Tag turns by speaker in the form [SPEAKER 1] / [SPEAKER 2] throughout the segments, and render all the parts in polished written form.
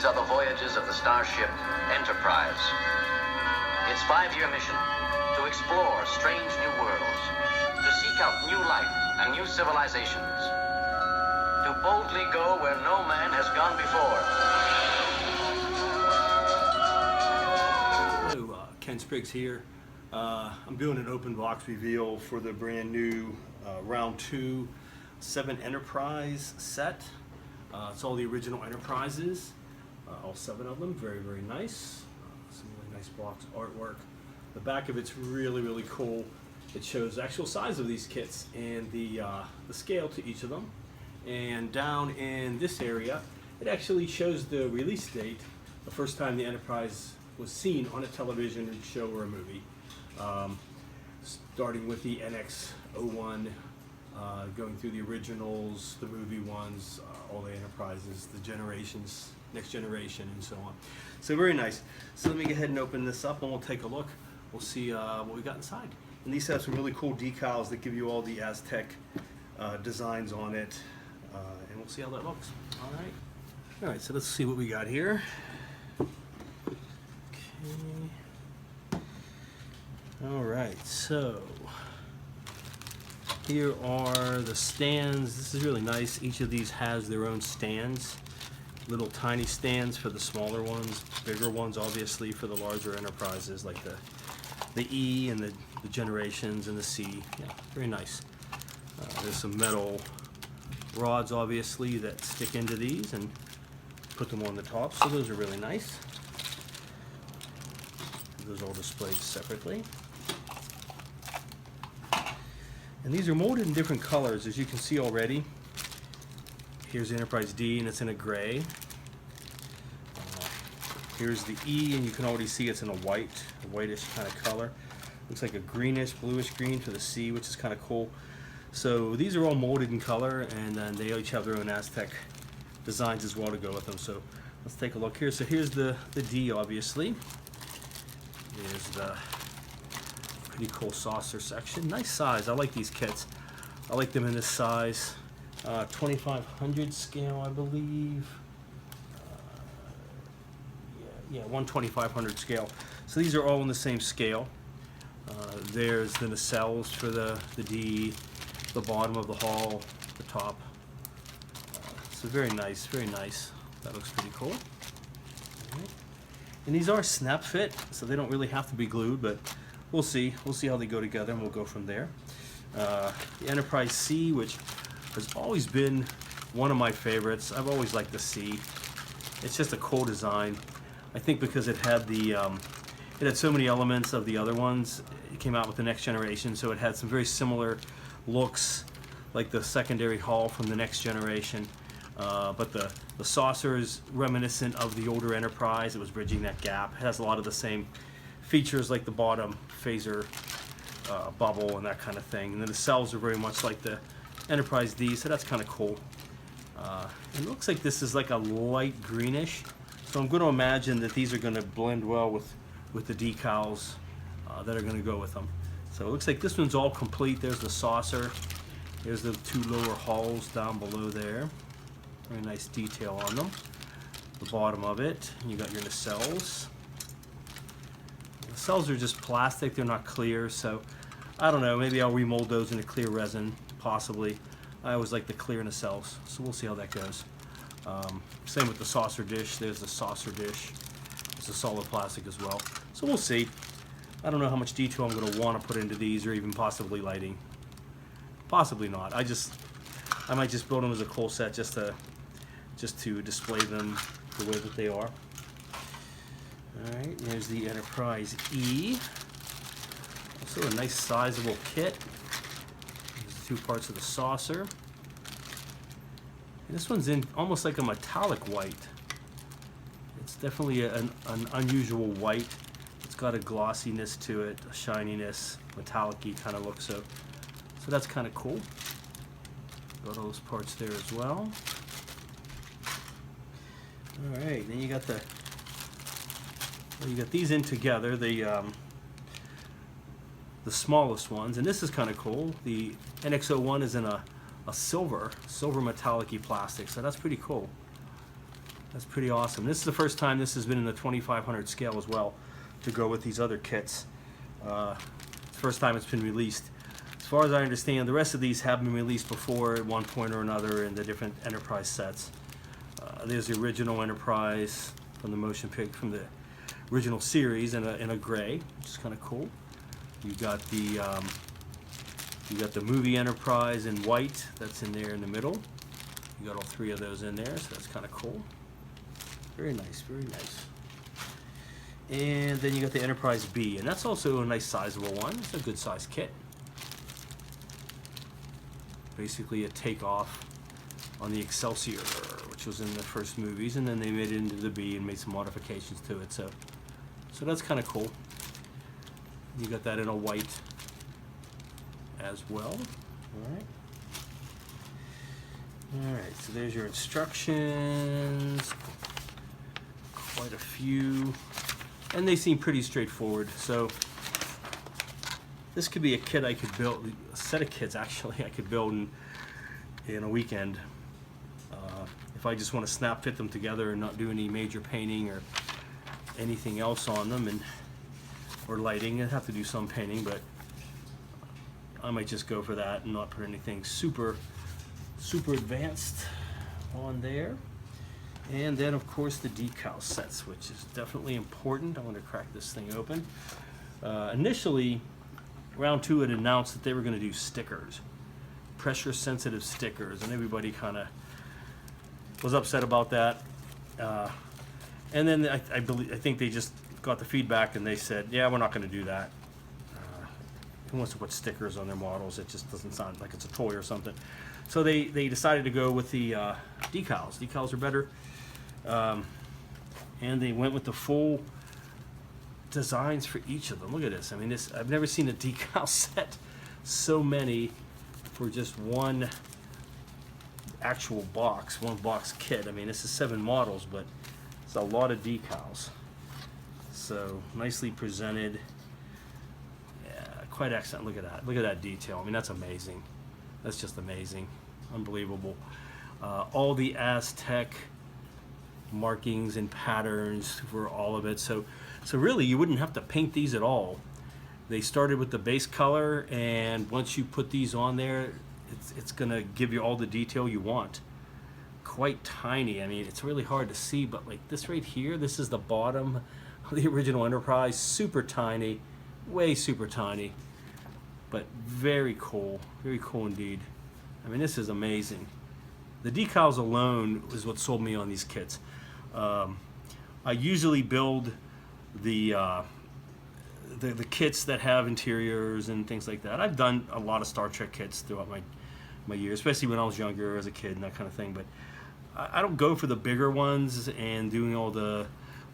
[SPEAKER 1] These are the voyages of the starship Enterprise. Its 5-year mission: to explore strange new worlds, to seek out new life and new civilizations, to boldly go where no man has gone before.
[SPEAKER 2] Hello, Ken Spriggs here. I'm doing an open box reveal for the brand new Round 2 7 Enterprise set. It's all the original Enterprises, all 7 of them. Very, very nice. Some really nice box artwork. The back of it's really, really cool. It shows the actual size of these kits and the scale to each of them. And down in this area, it actually shows the release date, the first time the Enterprise was seen on a television show or a movie. Starting with the NX-01, going through the originals, the movie ones, all the Enterprises, the generations, Next Generation, and so on. So very nice. So let me go ahead and open this up and we'll take a look. We'll see what we got inside. And these have some really cool decals that give you all the Aztec designs on it. And we'll see how that looks. All right, so let's see what we got here. Okay. All right, so here are the stands. This is really nice. Each of these has their own stands. Little tiny stands for the smaller ones, bigger ones obviously for the larger Enterprises like the E and the Generations and the C. Yeah, very nice. There's some metal rods obviously that stick into these and put them on the top, so those are really nice. Those all displayed separately. And these are molded in different colors, as you can see already. Here's the Enterprise D, and it's in a gray. Here's the E, and you can already see it's in a whitish kind of color. Looks like a greenish, bluish green for the C, which is kind of cool. So these are all molded in color, and then they each have their own Aztec designs as well to go with them. So let's take a look here. So here's the D, obviously. Here's the pretty cool saucer section. Nice size. I like these kits. I like them in this size. 2500 scale, I believe. Yeah, 1/2500 scale. So these are all in the same scale. There's the nacelles for the D, the bottom of the hull, the top. So very nice, very nice. That looks pretty cool. Right. And these are snap fit, so they don't really have to be glued, but we'll see. We'll see how they go together, and we'll go from there. The Enterprise C, which has always been one of my favorites. I've always liked the C. It's just a cool design. I think because it had it had so many elements of the other ones. It came out with the Next Generation, so it had some very similar looks, like the secondary hull from the Next Generation. But the saucer is reminiscent of the older Enterprise. It was bridging that gap. It has a lot of the same features, like the bottom phaser bubble and that kind of thing. And then the cells are very much like the Enterprise D, so that's kind of cool. It looks like this is like a light greenish, so I'm going to imagine that these are going to blend well with the decals that are going to go with them. So it looks like this one's all complete. There's the saucer. There's the 2 lower hulls down below there. Very nice detail on them. The bottom of it, and you got your nacelles. The nacelles are just plastic. They're not clear, so I don't know. Maybe I'll remold those into clear resin, possibly. I always like the clear nacelles, so we'll see how that goes. Same with the saucer dish. There's the saucer dish. It's a solid plastic as well. So we'll see. I don't know how much detail I'm going to want to put into these, or even possibly lighting. Possibly not. I might just build them as a cool set just to display them the way that they are. All right, there's the Enterprise E. Also a nice sizable kit. There's 2 parts of the saucer. And this one's in almost like a metallic white. It's definitely an unusual white. It's got a glossiness to it, a shininess, metallic-y kind of look. So that's kind of cool. Got all those parts there as well. All right, then you got these in together. The smallest ones, and this is kind of cool. The NX-01 is in a silver metallic-y plastic, so that's pretty cool. That's pretty awesome. This is the first time this has been in the 2500 scale as well, to go with these other kits. It's the first time it's been released. As far as I understand, the rest of these have been released before at one point or another in the different Enterprise sets. There's the original Enterprise from the motion pic from the original series in a gray, which is kind of cool. You got the movie Enterprise in white. That's in there in the middle. You got all three of those in there, so that's kind of cool. Very nice, very nice. And then you got the Enterprise B, and that's also a nice sizable one. It's a good sized kit. Basically a takeoff on the Excelsior, which was in the first movies, and then they made it into the B and made some modifications to it. So that's kind of cool. You got that in a white as well. All right. All right. So there's your instructions. Quite a few, and they seem pretty straightforward. So this could be a kit I could build, a set of kits actually I could build in a weekend. If I just want to snap fit them together and not do any major painting or anything else on them, or lighting. I'd have to do some painting, but I might just go for that and not put anything super advanced on there. And then of course the decal sets, which is definitely important. I'm going to crack this thing open. Initially, round 2 had announced that they were going to do stickers, pressure sensitive stickers, and everybody kind of was upset about that. And then I think they just got the feedback and they said, yeah, we're not going to do that. Who wants to put stickers on their models? It just doesn't sound like it's a toy or something. So they decided to go with the decals. Decals are better. And they went with the full designs for each of them. Look at this. I mean, I've never seen a decal set so many for just one actual box, one box kit. I mean, this is 7 models, but it's a lot of decals. So nicely presented. Yeah, quite excellent. Look at that. Look at that detail. I mean, that's amazing. That's just amazing. Unbelievable. All the Aztec markings and patterns for all of it. So really you wouldn't have to paint these at all. They started with the base color, and once you put these on there, it's gonna give you all the detail you want. Quite tiny. I mean, it's really hard to see, but like this right here, this is the bottom of the original Enterprise. Super tiny, way super tiny, but very cool indeed. I mean, this is amazing. The decals alone is what sold me on these kits. I usually build the kits that have interiors and things like that. I've done a lot of Star Trek kits throughout my years, especially when I was younger as a kid and that kind of thing. But I don't go for the bigger ones, and doing all the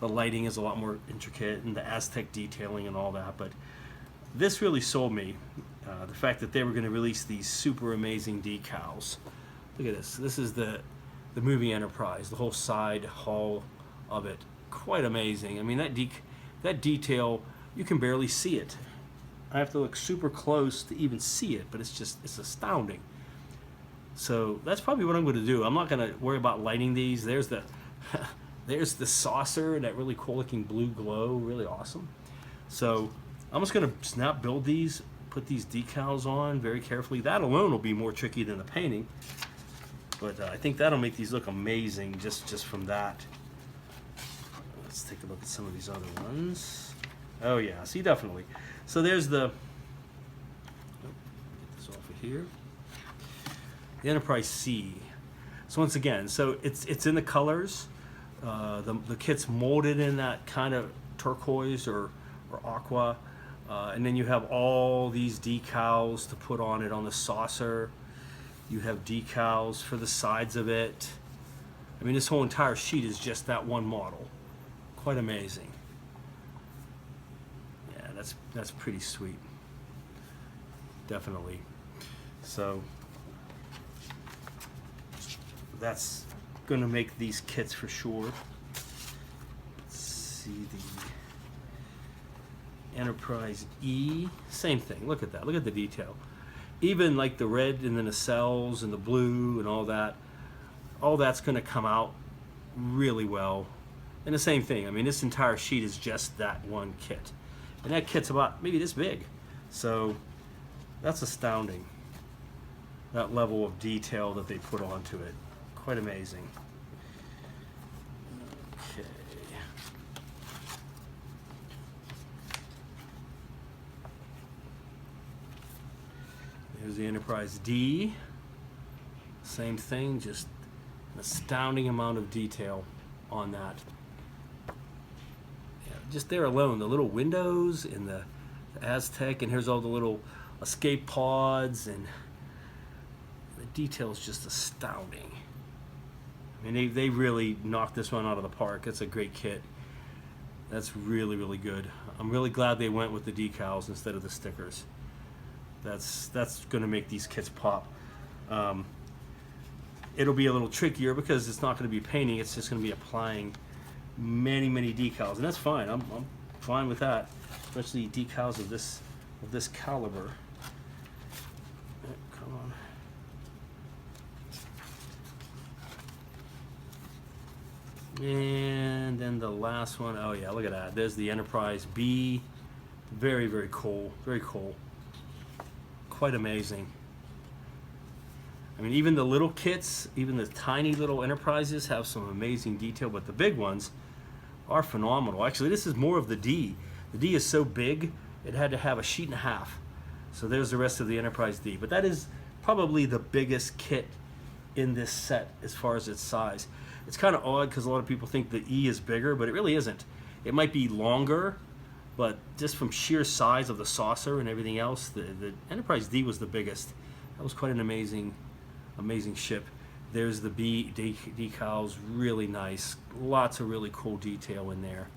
[SPEAKER 2] lighting is a lot more intricate, and the Aztec detailing and all that. But this really sold me. The fact that they were going to release these super amazing decals. Look at this. This is the movie Enterprise, the whole side hull of it. Quite amazing. I mean, that detail, you can barely see it. I have to look super close to even see it, but it's astounding. So that's probably what I'm going to do. I'm not going to worry about lighting these. There's the there's the saucer and that really cool looking blue glow, really awesome. So I'm just going to snap build these, put these decals on very carefully. That alone will be more tricky than the painting, but I think that'll make these look amazing just from that. Let's take a look at some of these other ones. Oh yeah, see, definitely. So there's the, get this off of here, the Enterprise C. So once again, so it's in the colors. The kit's molded in that kind of turquoise or aqua, and then you have all these decals to put on it on the saucer. You have decals for the sides of it. I mean, this whole entire sheet is just that one model. Quite amazing. Yeah, that's pretty sweet. Definitely. So that's going to make these kits for sure. Let's see the Enterprise E. Same thing. Look at that. Look at the detail. Even like the red and the nacelles and the blue and all that, all that's going to come out really well. And the same thing, I mean, this entire sheet is just that one kit. And that kit's about maybe this big. So that's astounding, that level of detail that they put onto it. Quite amazing. Okay. Here's the Enterprise D. Same thing, just an astounding amount of detail on that. Yeah, just there alone, the little windows in the Aztec, and here's all the little escape pods, and the detail is just astounding. I mean, they really knocked this one out of the park. It's a great kit. That's really, really good. I'm really glad they went with the decals instead of the stickers. That's going to make these kits pop. It'll be a little trickier because it's not going to be painting. It's just going to be applying many, many decals, and that's fine. I'm fine with that, especially decals of this caliber. Come on. And then the last one, oh yeah, look at that. There's the Enterprise B. Very, very cool. Very cool. Quite amazing. I mean, even the little kits, even the tiny little Enterprises have some amazing detail, but the big ones are phenomenal. Actually, this is more of the D. The D is so big, it had to have a sheet and a half. So there's the rest of the Enterprise D. But that is probably the biggest kit in this set as far as its size. It's kind of odd because a lot of people think the E is bigger, but it really isn't. It might be longer, but just from sheer size of the saucer and everything else, the Enterprise D was the biggest. That was quite an amazing ship. There's the B decals, really nice. Lots of really cool detail in there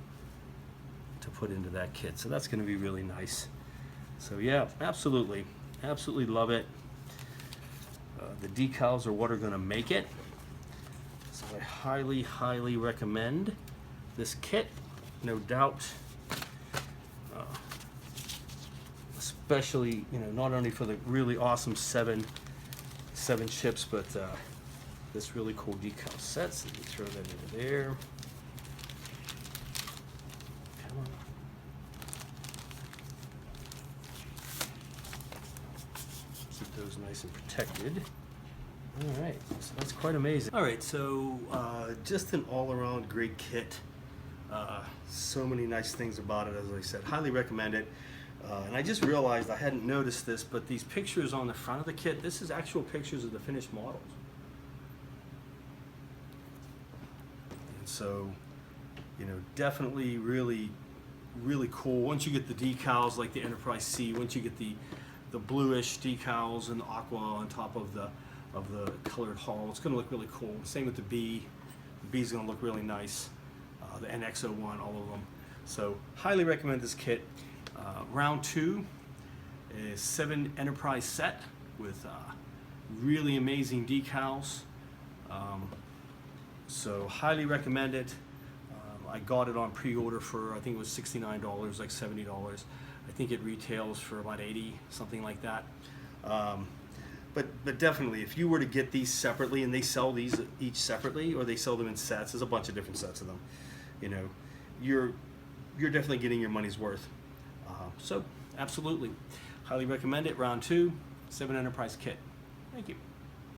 [SPEAKER 2] to put into that kit. So that's going to be really nice. So yeah, absolutely love it. The decals are what are going to make it. So I highly, highly recommend this kit, no doubt. Especially, you know, not only for the really awesome seven ships, but this really cool decal set. So you can throw that into there. Come on. Keep those nice and protected. All right, so that's quite amazing. All right, so just an all-around great kit. So many nice things about it, as I said. Highly recommend it. And I just realized I hadn't noticed this, but these pictures on the front of the kit, this is actual pictures of the finished models. And so, you know, definitely really, really cool. Once you get the decals like the Enterprise C, once you get the bluish decals and the aqua on top of the colored hull, it's going to look really cool. Same with the B. The B is going to look really nice. The NX01, all of them. So highly recommend this kit. Round 2 is 7 Enterprise set with really amazing decals. So highly recommend it. I got it on pre-order for, I think it was $69, like $70. I think it retails for about $80, something like that. But definitely, if you were to get these separately, and they sell these each separately, or they sell them in sets, there's a bunch of different sets of them. You know, you're definitely getting your money's worth. So absolutely, highly recommend it. Round 2, 7 Enterprise kit. Thank you.